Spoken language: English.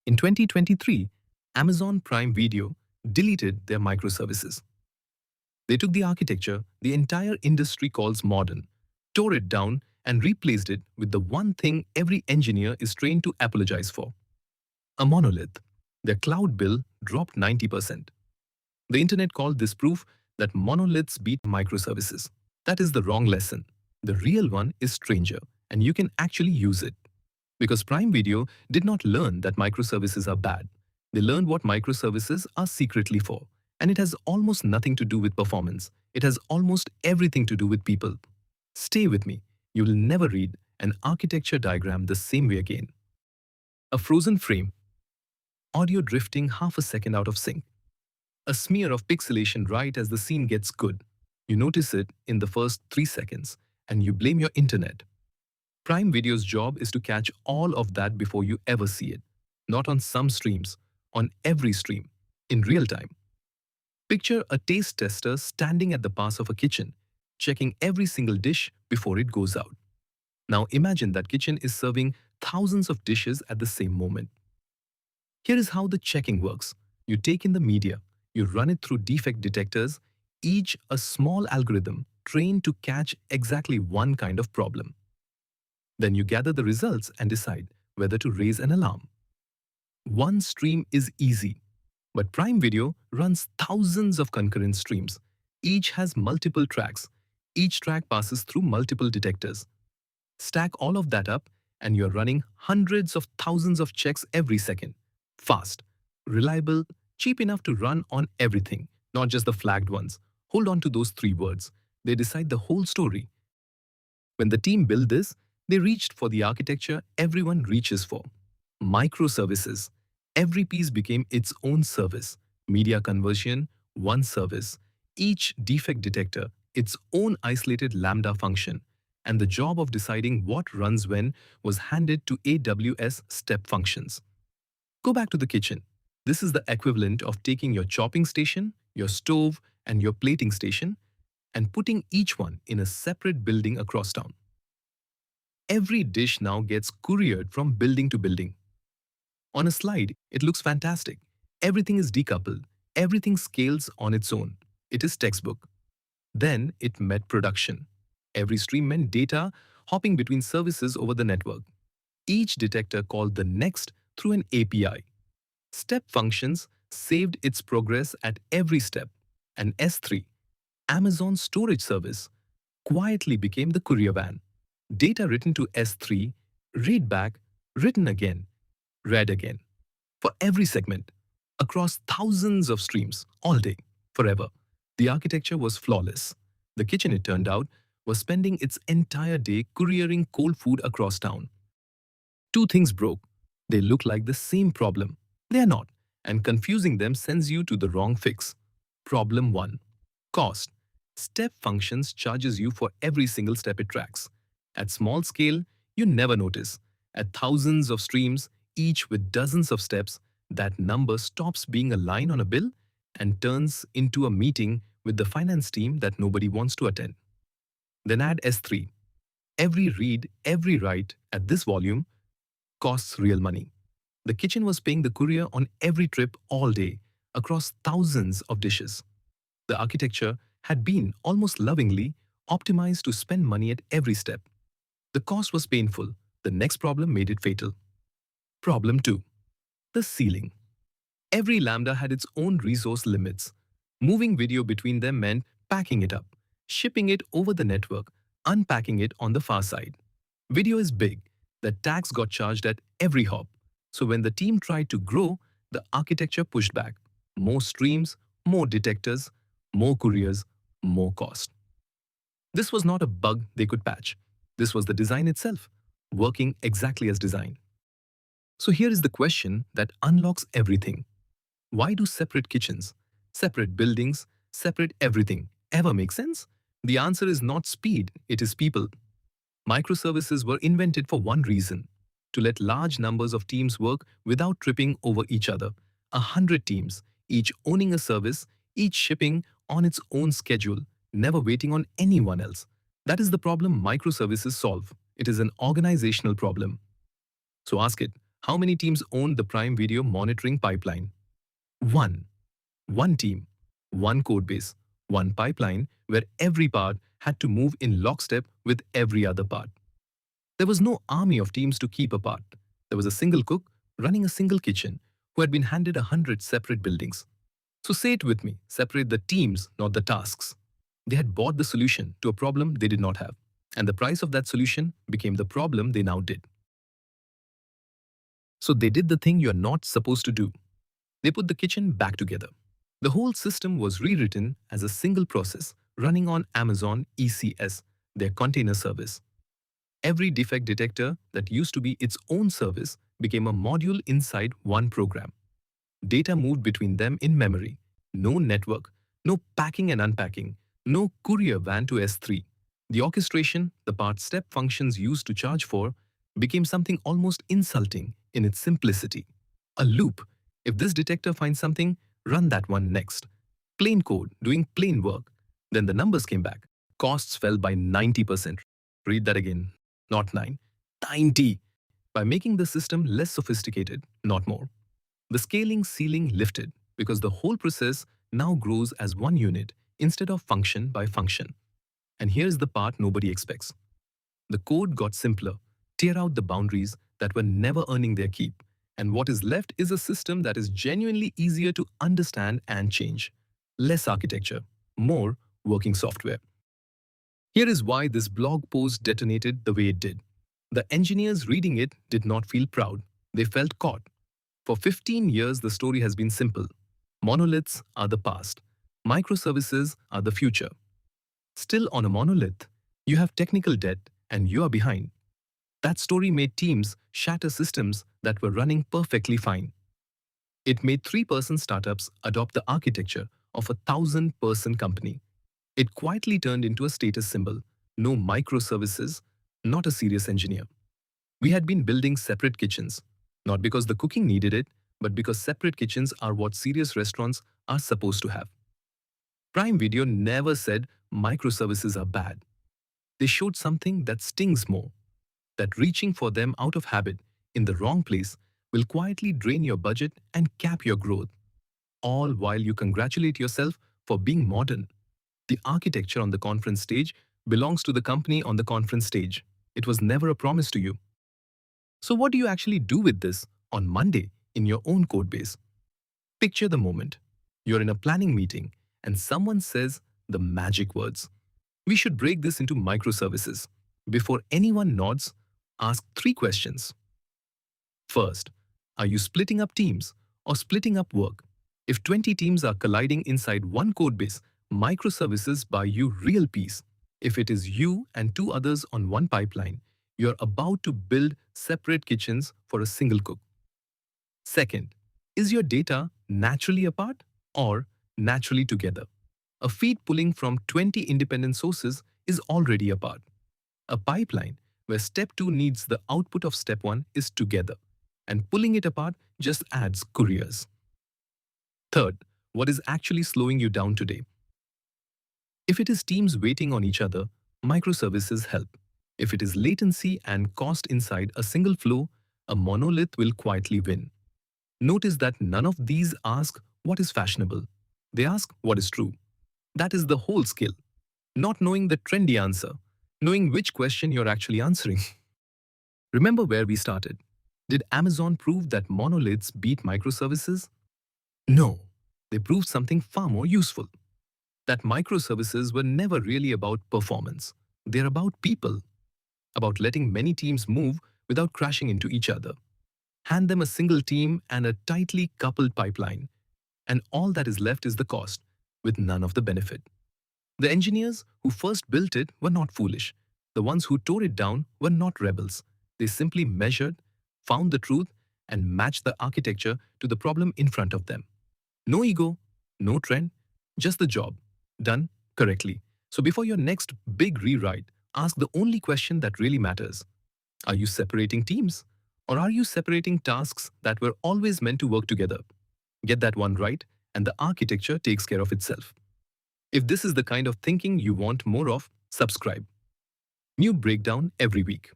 In 2023, Amazon Prime Video deleted their microservices. They took the architecture the entire industry calls modern, tore it down, and replaced it with the one thing every engineer is trained to apologize for: a monolith. Their cloud bill dropped 90%. The internet called this proof that monoliths beat microservices. That is the wrong lesson. The real one is stranger, and you can actually use it. Because Prime Video did not learn that microservices are bad. They learned what microservices are secretly for. And it has almost nothing to do with performance. It has almost everything to do with people. Stay with me. You will never read an architecture diagram the same way again. A frozen frame. Audio drifting half a second out of sync. A smear of pixelation right as the scene gets good. You notice it in the first 3 seconds, and you blame your internet. Prime Video's job is to catch all of that before you ever see it. Not on some streams, on every stream, in real time. Picture a taste tester standing at the pass of a kitchen, checking every single dish before it goes out. Now imagine that kitchen is serving thousands of dishes at the same moment. Here is how the checking works. You take in the media, you run it through defect detectors, each a small algorithm trained to catch exactly one kind of problem. Then you gather the results and decide whether to raise an alarm. One stream is easy, but Prime Video runs thousands of concurrent streams. Each has multiple tracks. Each track passes through multiple detectors. Stack all of that up, and you're running hundreds of thousands of checks every second. Fast, reliable, cheap enough to run on everything, not just the flagged ones. Hold on to those 3 words. They decide the whole story. When the team built this, they reached for the architecture everyone reaches for: microservices. Every piece became its own service. Media conversion, one service. Each defect detector, its own isolated Lambda function. And the job of deciding what runs when was handed to AWS step functions. Go back to the kitchen. This is the equivalent of taking your chopping station, your stove, and your plating station, and putting each one in a separate building across town. Every dish now gets couriered from building to building. On a slide, it looks fantastic. Everything is decoupled. Everything scales on its own. It is textbook. Then it met production. Every stream meant data hopping between services over the network. Each detector called the next through an API. Step functions saved its progress at every step. And S3, Amazon storage service, quietly became the courier van. Data written to S3, read back, written again, read again. For every segment, across thousands of streams, all day, forever. The architecture was flawless. The kitchen, it turned out, was spending its entire day couriering cold food across town. 2 things broke. They look like the same problem. They are not, and confusing them sends you to the wrong fix. Problem 1. Cost. Step functions charges you for every single step it tracks. At small scale, you never notice. At thousands of streams, each with dozens of steps, that number stops being a line on a bill and turns into a meeting with the finance team that nobody wants to attend. Then add S3. Every read, every write at this volume costs real money. The kitchen was paying the courier on every trip all day, across thousands of dishes. The architecture had been almost lovingly optimized to spend money at every step. The cost was painful. The next problem made it fatal. Problem 2. The ceiling. Every Lambda had its own resource limits. Moving video between them meant packing it up, shipping it over the network, unpacking it on the far side. Video is big. The tax got charged at every hop. So when the team tried to grow, the architecture pushed back. More streams, more detectors, more couriers, more cost. This was not a bug they could patch. This was the design itself, working exactly as designed. So here is the question that unlocks everything. Why do separate kitchens, separate buildings, separate everything ever make sense? The answer is not speed, it is people. Microservices were invented for one reason: to let large numbers of teams work without tripping over each other. 100 teams, each owning a service, each shipping on its own schedule, never waiting on anyone else. That is the problem microservices solve. It is an organizational problem. So ask it, How many teams owned the Prime Video monitoring pipeline? One. One team, one code base, one pipeline where every part had to move in lockstep with every other part. There was no army of teams to keep apart. There was a single cook running a single kitchen who had been handed 100 separate buildings. So say it with me, separate the teams, not the tasks. They had bought the solution to a problem they did not have, and the price of that solution became the problem they now did. So they did the thing you're not supposed to do. They put the kitchen back together. The whole system was rewritten as a single process running on Amazon ECS, their container service. Every defect detector that used to be its own service became a module inside one program. Data moved between them in memory. No network, no packing and unpacking, no courier van to S3. The orchestration the part step functions used to charge for became something almost insulting in its simplicity. A loop. If this detector finds something, run that one next. Plain code doing plain work. Then the numbers came back. Costs fell by 90%. Read that again. Not 9. 90. By making the system less sophisticated, not more. The scaling ceiling lifted because the whole process now grows as one unit instead of function by function. And here's the part nobody expects. The code got simpler. Tear out the boundaries that were never earning their keep. And what is left is a system that is genuinely easier to understand and change. Less architecture, more working software. Here is why this blog post detonated the way it did. The engineers reading it did not feel proud. They felt caught. For 15 years, the story has been simple. Monoliths are the past. Microservices are the future. Still on a monolith, you have technical debt and you are behind. That story made teams shatter systems that were running perfectly fine. It made 3-person startups adopt the architecture of a 1,000-person company. It quietly turned into a status symbol. No microservices, not a serious engineer. We had been building separate kitchens, not because the cooking needed it, but because separate kitchens are what serious restaurants are supposed to have. Prime Video never said microservices are bad. They showed something that stings more, that reaching for them out of habit in the wrong place will quietly drain your budget and cap your growth, all while you congratulate yourself for being modern. The architecture on the conference stage belongs to the company on the conference stage. It was never a promise to you. So what do you actually do with this on Monday in your own code base? Picture the moment. You're in a planning meeting and someone says the magic words. We should break this into microservices. Before anyone nods, ask 3 questions. First, are you splitting up teams or splitting up work? If 20 teams are colliding inside one code base, microservices buy you real peace. If it is you and 2 others on one pipeline, you're about to build separate kitchens for a single cook. Second, is your data naturally apart or naturally together? A feed pulling from 20 independent sources is already apart. A pipeline where step 2 needs the output of step 1 is together, and pulling it apart just adds couriers. Third, what is actually slowing you down today? If it is teams waiting on each other, microservices help. If it is latency and cost inside a single flow, a monolith will quietly win. Notice that none of these ask what is fashionable. They ask what is true. That is the whole skill. Not knowing the trendy answer, knowing which question you're actually answering. Remember where we started. Did Amazon prove that monoliths beat microservices? No. They proved something far more useful. That microservices were never really about performance. They're about people. About letting many teams move without crashing into each other. Hand them a single team and a tightly coupled pipeline, and all that is left is the cost, with none of the benefit. The engineers who first built it were not foolish. The ones who tore it down were not rebels. They simply measured, found the truth, and matched the architecture to the problem in front of them. No ego, no trend, just the job, done correctly. So before your next big rewrite, ask the only question that really matters. Are you separating teams? Or are you separating tasks that were always meant to work together? Get that one right, and the architecture takes care of itself. If this is the kind of thinking you want more of, subscribe. New breakdown every week.